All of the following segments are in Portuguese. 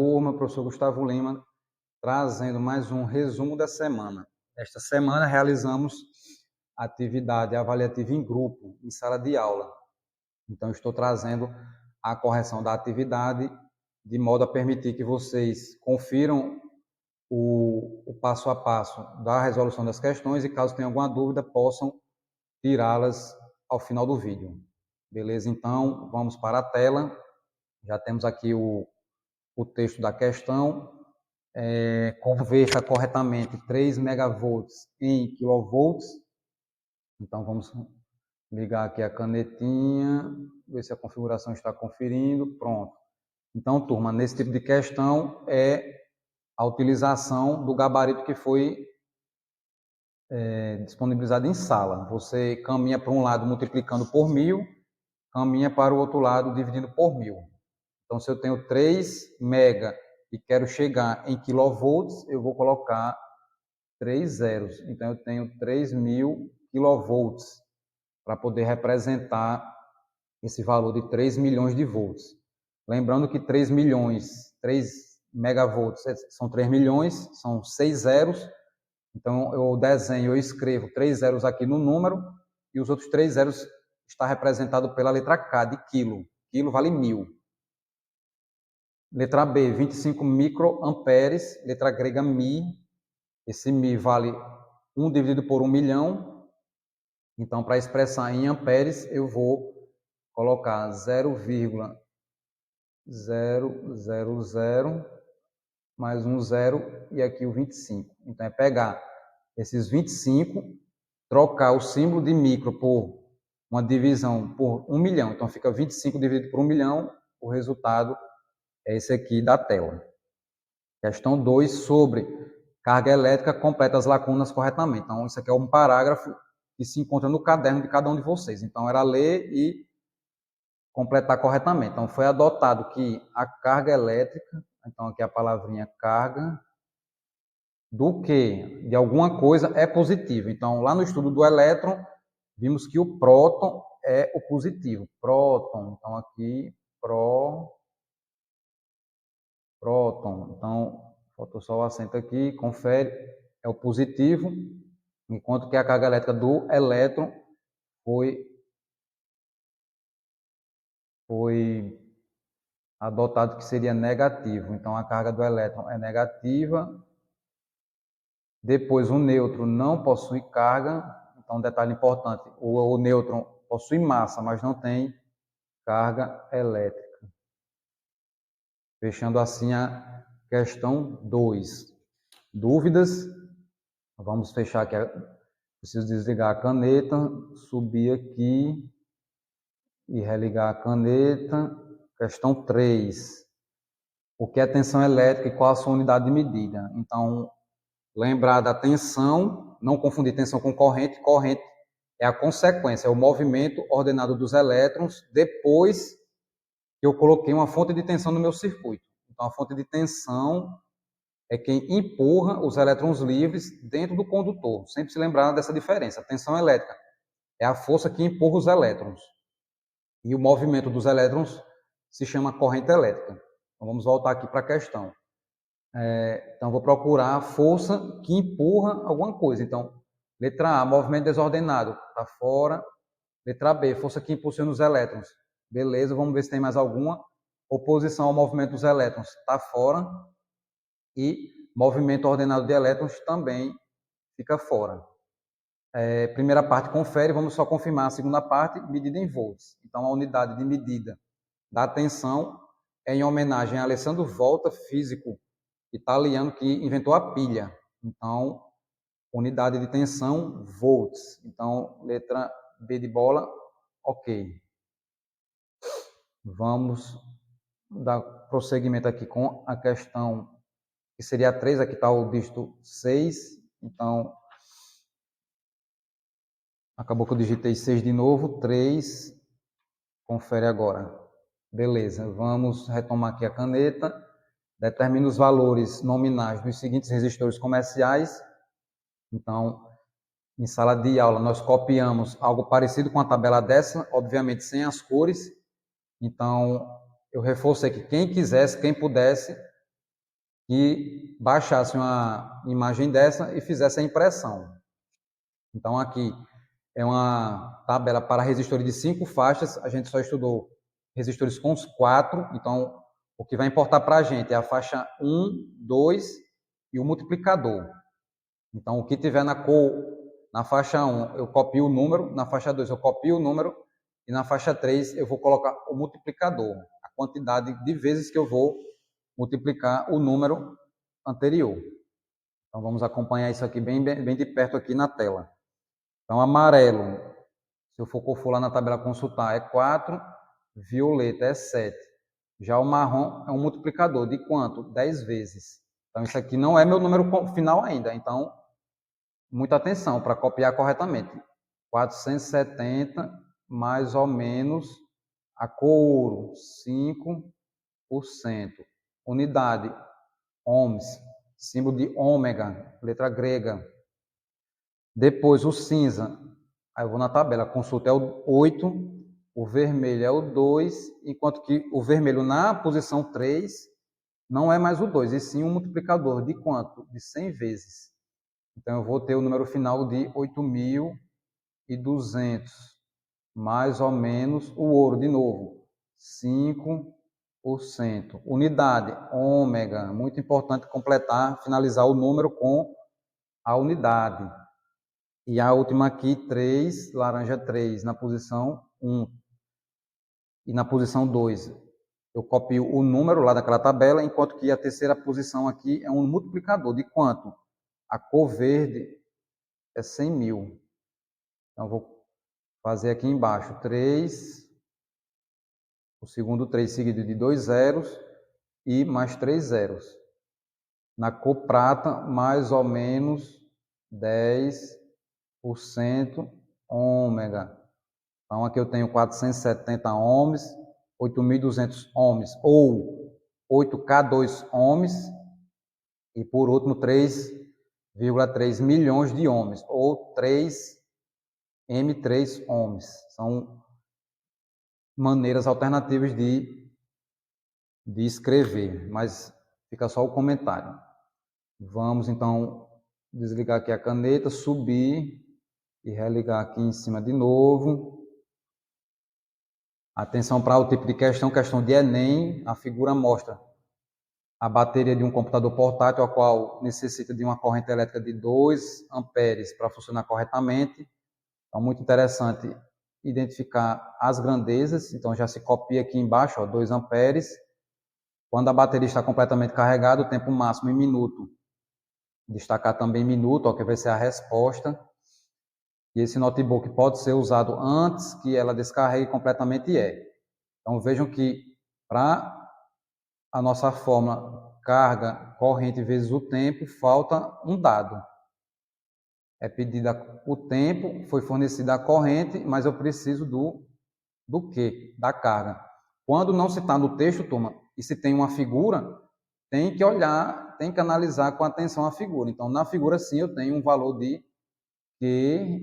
Turma, professor Gustavo Lima, trazendo mais um resumo da semana. Esta semana realizamos atividade avaliativa em grupo, em sala de aula. Então, estou trazendo a correção da atividade, de modo a permitir que vocês confiram o passo a passo da resolução das questões e, caso tenham alguma dúvida, possam tirá-las ao final do vídeo. Beleza? Então, vamos para a tela. Já temos aqui o texto da questão. Converta corretamente 3 megavolts em kilovolts. Então, vamos ligar aqui a canetinha, ver se a configuração está conferindo. Pronto. Então, turma, nesse tipo de questão é a utilização do gabarito que foi disponibilizado em sala. Você caminha para um lado multiplicando por 1000, caminha para o outro lado dividindo por 1000. Então, se eu tenho 3 mega e quero chegar em kilovolts, eu vou colocar 3 zeros. Então, eu tenho 3.000 kilovolts para poder representar esse valor de 3 milhões de volts. Lembrando que 3 milhões, 3 megavolts são 3 milhões, são 6 zeros. Então, eu desenho, eu escrevo 3 zeros aqui no número e os outros 3 zeros está representado pela letra K, de quilo. Quilo vale 1000. Letra B, 25 microamperes. Letra grega mi. Esse mi vale 1 dividido por 1 milhão. Então, para expressar em amperes, eu vou colocar 0,000 mais um zero e aqui o 25. Então, é pegar esses 25, trocar o símbolo de micro por uma divisão por 1 milhão. Então, fica 25 dividido por 1 milhão. O resultado é esse aqui da tela. Questão 2, sobre carga elétrica, completa as lacunas corretamente. Então, isso aqui é um parágrafo que se encontra no caderno de cada um de vocês. Então, era ler e completar corretamente. Então, foi adotado que a carga elétrica, então aqui a palavrinha carga, do que de alguma coisa é positiva. Então, lá no estudo do elétron, vimos que o próton é o positivo. Próton, então aqui, próton. Então, faltou só o acento aqui, confere, é o positivo, enquanto que a carga elétrica do elétron foi adotado que seria negativo. Então, a carga do elétron é negativa. Depois, o nêutron não possui carga. Então, um detalhe importante, o nêutron possui massa, mas não tem carga elétrica. Fechando assim a questão 2. Dúvidas? Vamos fechar aqui. Preciso desligar a caneta, subir aqui e religar a caneta. Questão 3. O que é tensão elétrica e qual a sua unidade de medida? Então, lembrar da tensão, não confundir tensão com corrente. Corrente é a consequência, é o movimento ordenado dos elétrons depois que eu coloquei uma fonte de tensão no meu circuito. Então, a fonte de tensão é quem empurra os elétrons livres dentro do condutor. Sempre se lembrar dessa diferença. A tensão elétrica é a força que empurra os elétrons. E o movimento dos elétrons se chama corrente elétrica. Então, vamos voltar aqui para a questão. Então, vou procurar a força que empurra alguma coisa. Então, letra A, movimento desordenado, está fora. Letra B, força que impulsiona os elétrons. Beleza, vamos ver se tem mais alguma. Oposição ao movimento dos elétrons, está fora. E movimento ordenado de elétrons também fica fora. Primeira parte, confere, vamos só confirmar a segunda parte, medida em volts. Então, a unidade de medida da tensão é em homenagem a Alessandro Volta, físico italiano que inventou a pilha. Então, unidade de tensão, volts. Então, letra B de bola, ok. Vamos dar prosseguimento aqui com a questão que seria a 3, aqui está o dígito 6. Então, acabou que eu digitei 6 de novo, 3, confere agora. Beleza, vamos retomar aqui a caneta. Determina os valores nominais dos seguintes resistores comerciais. Então, em sala de aula, nós copiamos algo parecido com a tabela dessa, obviamente sem as cores. Então, eu reforcei que quem quisesse, quem pudesse, que baixasse uma imagem dessa e fizesse a impressão. Então, aqui é uma tabela para resistores de 5 faixas. A gente só estudou resistores com os 4. Então, o que vai importar para a gente é a faixa 1, 2 e o multiplicador. Então, o que tiver na cor, na faixa 1, eu copio o número. Na faixa 2, eu copio o número. E na faixa 3, eu vou colocar o multiplicador. A quantidade de vezes que eu vou multiplicar o número anterior. Então, vamos acompanhar isso aqui bem de perto aqui na tela. Então, amarelo, se eu for lá na tabela consultar, é 4, violeta é 7. Já o marrom é um multiplicador de quanto? 10 vezes. Então, isso aqui não é meu número final ainda. Então, muita atenção para copiar corretamente. 470 mais ou menos a cor ouro, 5%. Unidade, ohms, símbolo de ômega, letra grega. Depois o cinza, aí eu vou na tabela, a consulta é o 8, o vermelho é o 2, enquanto que o vermelho na posição 3 não é mais o 2, e sim um multiplicador de quanto? De 100 vezes. Então eu vou ter o número final de 8.200, mais ou menos o ouro de novo, 5%. Unidade, ômega, muito importante completar, finalizar o número com a unidade. E a última aqui, 3, laranja 3, na posição 1. E na posição 2, eu copio o número lá daquela tabela, enquanto que a terceira posição aqui é um multiplicador. De quanto? A cor verde é 100 mil. Então, vou fazer aqui embaixo 3, o segundo 3 seguido de 2 zeros e mais 3 zeros. Na cor prata, mais ou menos 10% ômega. Então, aqui eu tenho 470 ohms, 8.200 ohms ou 8K2 ohms e, por último, 3,3 milhões de ohms ou 3M3 ohms. São maneiras alternativas de escrever, mas fica só o comentário. Vamos, então, desligar aqui a caneta, subir e religar aqui em cima de novo. Atenção para o tipo de questão de Enem, a figura mostra a bateria de um computador portátil, a qual necessita de uma corrente elétrica de 2 amperes para funcionar corretamente. Então, muito interessante identificar as grandezas. Então, já se copia aqui embaixo, 2 amperes. Quando a bateria está completamente carregada, o tempo máximo em minuto. Destacar também minuto, que vai ser a resposta. E esse notebook pode ser usado antes que ela descarregue completamente Então, vejam que para a nossa fórmula carga corrente vezes o tempo, falta um dado. É pedida o tempo, foi fornecida a corrente, mas eu preciso do quê? Da carga. Quando não se está no texto, turma, e se tem uma figura, tem que olhar, tem que analisar com atenção a figura. Então, na figura, sim, eu tenho um valor de Q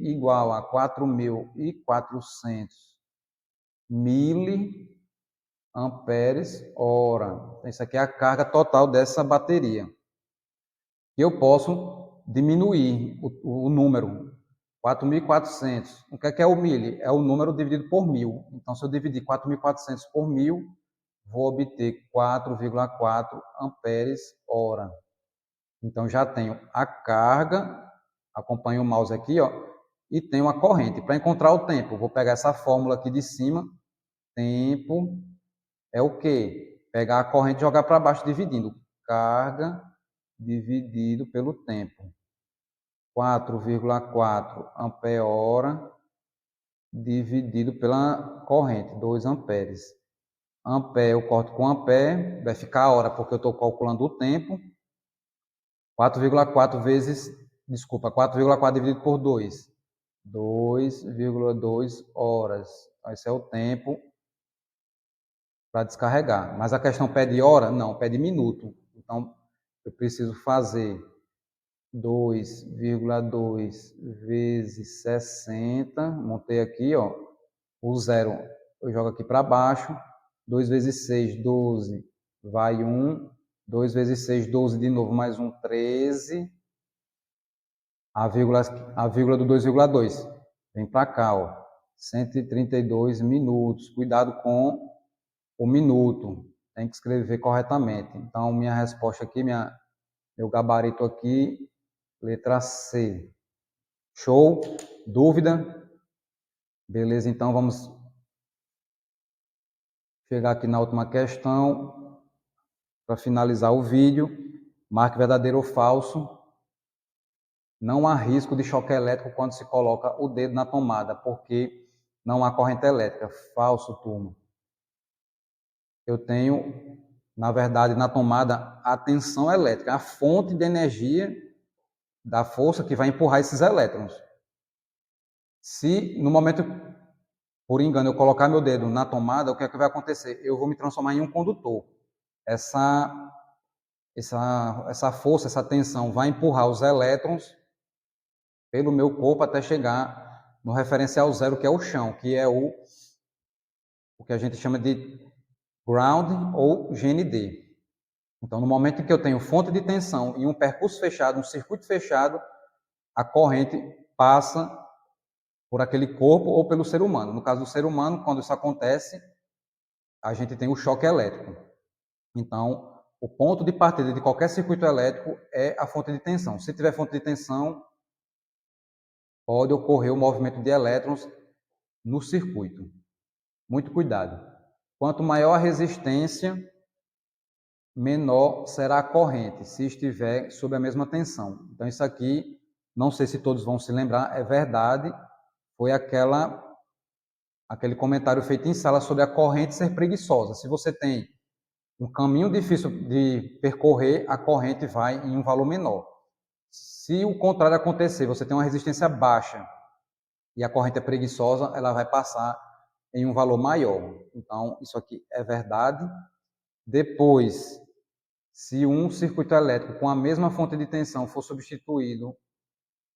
igual a 4.400 miliamperes hora. Isso aqui é a carga total dessa bateria. Eu posso diminuir o número, 4.400. O que é o mili? É o número dividido por 1.000. Então, se eu dividir 4.400 por 1.000, vou obter 4,4 amperes hora. Então, já tenho a carga, acompanho o mouse aqui, e tenho a corrente. Para encontrar o tempo, vou pegar essa fórmula aqui de cima. Tempo é o quê? Pegar a corrente e jogar para baixo, dividindo. Carga dividido pelo tempo. 4,4 ampere-hora dividido pela corrente, 2 amperes. Ampere eu corto com ampere, vai ficar a hora, porque eu estou calculando o tempo. 4,4 vezes, desculpa, 4,4 dividido por 2. 2,2 horas. Então, esse é o tempo para descarregar. Mas a questão pede hora? Não, pede minuto. Então, eu preciso fazer 2,2 vezes 60. Montei aqui, o zero eu jogo aqui para baixo. 2 vezes 6, 12. Vai 1. 2 vezes 6, 12 de novo, mais um 13. A vírgula do 2,2. Vem para cá, ó. 132 minutos. Cuidado com o minuto. Tem que escrever corretamente. Então, minha resposta aqui, meu gabarito aqui, letra C. Show? Dúvida? Beleza, então vamos chegar aqui na última questão. Para finalizar o vídeo, marque verdadeiro ou falso. Não há risco de choque elétrico quando se coloca o dedo na tomada, porque não há corrente elétrica. Falso, turma. Eu tenho, na verdade, na tomada, a tensão elétrica, a fonte de energia da força que vai empurrar esses elétrons. Se, no momento, por engano, eu colocar meu dedo na tomada, o que é que vai acontecer? Eu vou me transformar em um condutor. Essa força, essa tensão vai empurrar os elétrons pelo meu corpo até chegar no referencial zero, que é o chão, que é o que a gente chama de ground ou GND. Então, no momento em que eu tenho fonte de tensão e um percurso fechado, um circuito fechado, a corrente passa por aquele corpo ou pelo ser humano. No caso do ser humano, quando isso acontece, a gente tem o choque elétrico. Então, o ponto de partida de qualquer circuito elétrico é a fonte de tensão. Se tiver fonte de tensão, pode ocorrer o movimento de elétrons no circuito. Muito cuidado. Quanto maior a resistência, menor será a corrente, se estiver sob a mesma tensão. Então, isso aqui, não sei se todos vão se lembrar, é verdade, foi aquele comentário feito em sala sobre a corrente ser preguiçosa. Se você tem um caminho difícil de percorrer, a corrente vai em um valor menor. Se o contrário acontecer, você tem uma resistência baixa e a corrente é preguiçosa, ela vai passar em um valor maior. Então, isso aqui é verdade. Depois, se um circuito elétrico com a mesma fonte de tensão for substituído,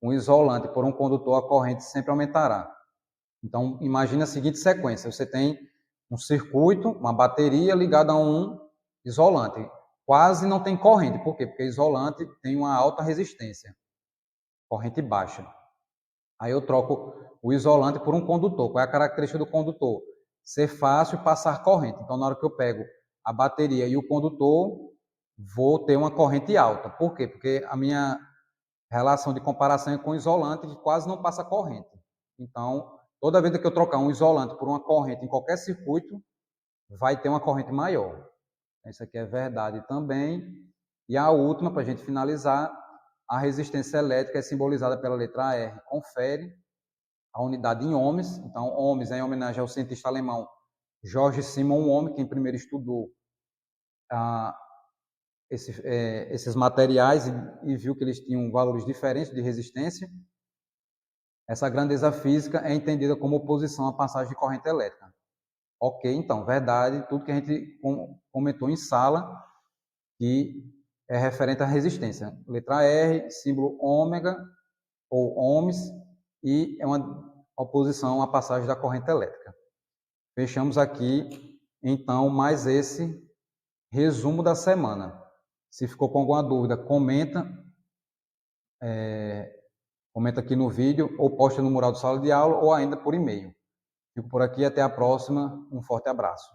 um isolante por um condutor, a corrente sempre aumentará. Então, imagine a seguinte sequência. Você tem um circuito, uma bateria ligada a um isolante. Quase não tem corrente. Por quê? Porque o isolante tem uma alta resistência, corrente baixa. Aí eu troco o isolante por um condutor. Qual é a característica do condutor? Ser fácil passar corrente. Então, na hora que eu pego a bateria e o condutor, vou ter uma corrente alta. Por quê? Porque a minha relação de comparação é com o isolante, que quase não passa corrente. Então, toda vez que eu trocar um isolante por uma corrente em qualquer circuito, vai ter uma corrente maior. Isso aqui é verdade também. E a última, para a gente finalizar, a resistência elétrica é simbolizada pela letra R. Confere a unidade em ohms. Então, ohms é em homenagem ao cientista alemão Georg Simon Ohm, quem primeiro estudou esses materiais e viu que eles tinham valores diferentes de resistência. Essa grandeza física é entendida como oposição à passagem de corrente elétrica. Ok, então, verdade, tudo que a gente comentou em sala, que é referente à resistência. Letra R, símbolo ômega, ou ohms, e é uma oposição à passagem da corrente elétrica. Fechamos aqui, então, mais esse resumo da semana. Se ficou com alguma dúvida, comenta aqui no vídeo, ou posta no mural do sala de aula, ou ainda por e-mail. Fico por aqui, até a próxima, um forte abraço.